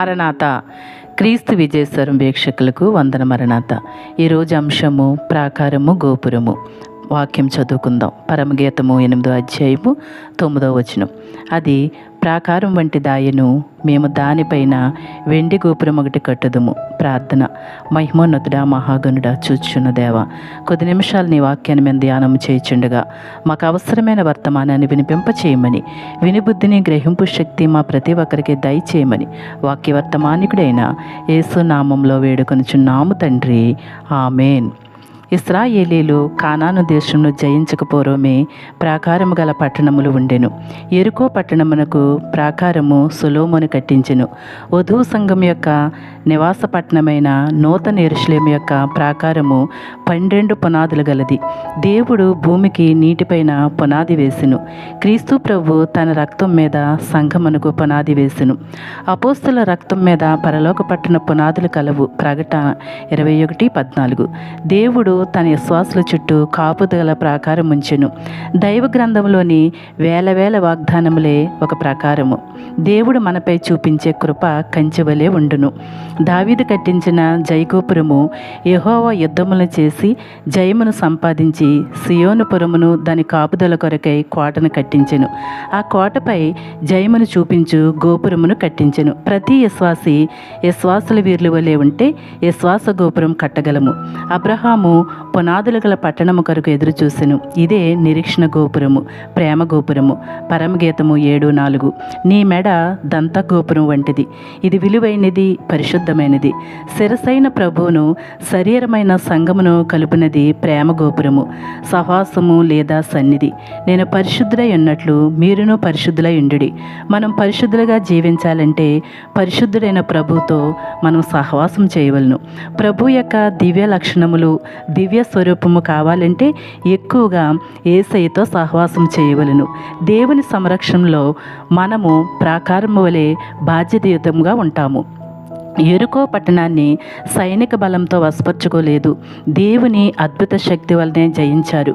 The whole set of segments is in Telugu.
మరణాత క్రీస్తు విజయేశ్వరం వీక్షకులకు వందన మరణాత. ఈరోజు అంశము ప్రాకారము గోపురము. వాక్యం చదువుకుందాం. పరమగీతము 8వ అధ్యాయము 9వ వచనం. అది ప్రాకారం వంటి దాయను, మేము దానిపైన వెండి గోపురం ఒకటి కట్టుదుము. ప్రార్థన. మహిమోన్నతుడా, మహాగణుడా, చూచున్న దేవా, కొద్ది నిమిషాలు నీ వాక్యాన్ని మేము ధ్యానం చేయుచుండగా మాకు అవసరమైన వర్తమానాన్ని వినిపింప చేయమని, వినిబుద్ధిని గ్రహింపు శక్తి మా ప్రతి ఒక్కరికి దయచేయమని వాక్య వర్తమానికుడైన యేసు నామంలో వేడుకొనుచున్నాము తండ్రి, ఆమేన్. ఇశ్రాయేలీలు కానాను దేశంలో జయించకపోరోమే ప్రాకారము గల పట్టణములు ఉండెను. యెరికో పట్టణమునకు ప్రాకారము సొలొమోను కట్టించెను. వధువు సంఘం యొక్క నివాస పట్టణమైన నూతన యెరూషలేము యొక్క ప్రాకారము 12 పునాదులు గలది. దేవుడు భూమికి నీటిపైన పునాది వేసెను. క్రీస్తు ప్రభు తన రక్తం మీద సంఘమునకు పునాది వేసెను. అపోస్తుల రక్తం మీద పరలోక పట్టణ పునాదులు కలవు. ప్రకటన 21:14. దేవుడు తన విశ్వాసుల చుట్టూ కాపుదల ప్రాకారం ఉంచెను. దైవ గ్రంథంలోని వేల వాగ్దానములే ఒక ప్రాకారము. దేవుడు మనపై చూపించే కృప కంచెవలే ఉండును. దావీదు కట్టించిన జయగోపురము యెహోవా యుద్ధములను చేసి జయమును సంపాదించి సియోనుపురమును దాని కాపుదల కొరకై కోటను కట్టించెను. ఆ కోటపై జయమును చూపించు గోపురమును కట్టించెను. ప్రతి విశ్వాసుల వీరుల వలె ఉంటే విశ్వాస గోపురం కట్టగలము. అబ్రహాము పునాదులు గల పట్టణము కొరకు ఎదురు చూసెను. ఇదే నిరీక్షణ గోపురము, ప్రేమ గోపురము. పరమగీతము 7:4. నీ మెడ దంత గోపురం వంటిది, ఇది విలువైనది, పరిశుద్ధమైనది. శిరసైన ప్రభువును శరీరమైన సంఘమును కలుపునది ప్రేమ గోపురము, సహవాసము లేదా సన్నిధి. నేను పరిశుద్ధులై ఉన్నట్లు మీరును పరిశుద్ధులై ఉండుడి. మనం పరిశుద్ధులుగా జీవించాలంటే పరిశుద్ధుడైన ప్రభువుతో మనం సహవాసం చేయవలను. ప్రభు యొక్క దివ్య లక్షణములు, దివ్య స్వరూపము కావాలంటే ఎక్కువగా యేసయ్యతో సహవాసం చేయవలను. దేవుని సంరక్షణలో మనము ప్రాకారము వలె బాధ్యతాయుతంగా ఉంటాము. యెరికో పట్టణాన్ని సైనిక బలంతో వశపరుచుకోలేదు, దేవుని అద్భుత శక్తి వల్లనే జయించారు.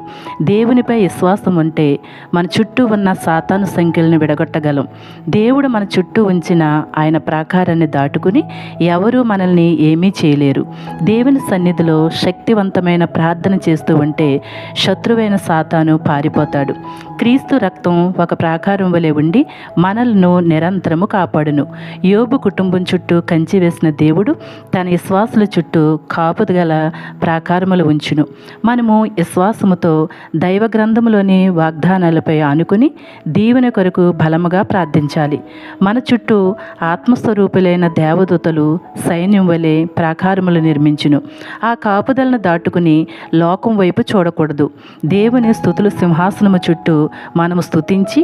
దేవునిపై విశ్వాసం ఉంటే మన చుట్టూ ఉన్న సాతాను సంఖ్యలను విడగొట్టగలం. దేవుడు మన చుట్టూ ఉంచిన ఆయన ప్రాకారాన్ని దాటుకుని ఎవరూ మనల్ని ఏమీ చేయలేరు. దేవుని సన్నిధిలో శక్తివంతమైన ప్రార్థన చేస్తూ ఉంటే శత్రువైన సాతాను పారిపోతాడు. క్రీస్తు రక్తం ఒక ప్రాకారం వలె ఉండి మనల్ని నిరంతరము కాపాడును. యోబు కుటుంబం చుట్టూ కంచి వేసిన దేవుడు తన విశ్వాసుల చుట్టూ కాపుదల ప్రాకారములు ఉంచును. మనము విశ్వాసముతో దైవ గ్రంథములోని వాగ్దానాలపై ఆనుకుని దీవెన కొరకు బలముగా ప్రార్థించాలి. మన చుట్టూ ఆత్మస్వరూపులైన దేవదూతలు సైన్యం వలె ప్రాకారములు నిర్మించును. ఆ కాపుదలను దాటుకుని లోకం వైపు చూడకూడదు. దేవుని స్తుతుల సింహాసనము చుట్టూ మనము స్తుతించి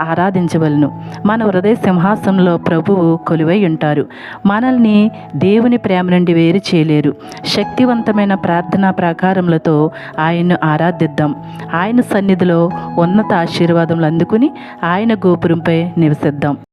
ఆరాధించవలను. మన హృదయ సింహాసనంలో ప్రభువు కొలువై ఉంటారు. మనల్ని దేవుని ప్రేమ నుండి వేరు చేయలేరు. శక్తివంతమైన ప్రార్థనా ప్రాకారములతో ఆయన్ను ఆరాధిద్దాం. ఆయన సన్నిధిలో ఉన్నత ఆశీర్వాదములు అందుకుని ఆయన గోపురంపై నివసిద్దాం.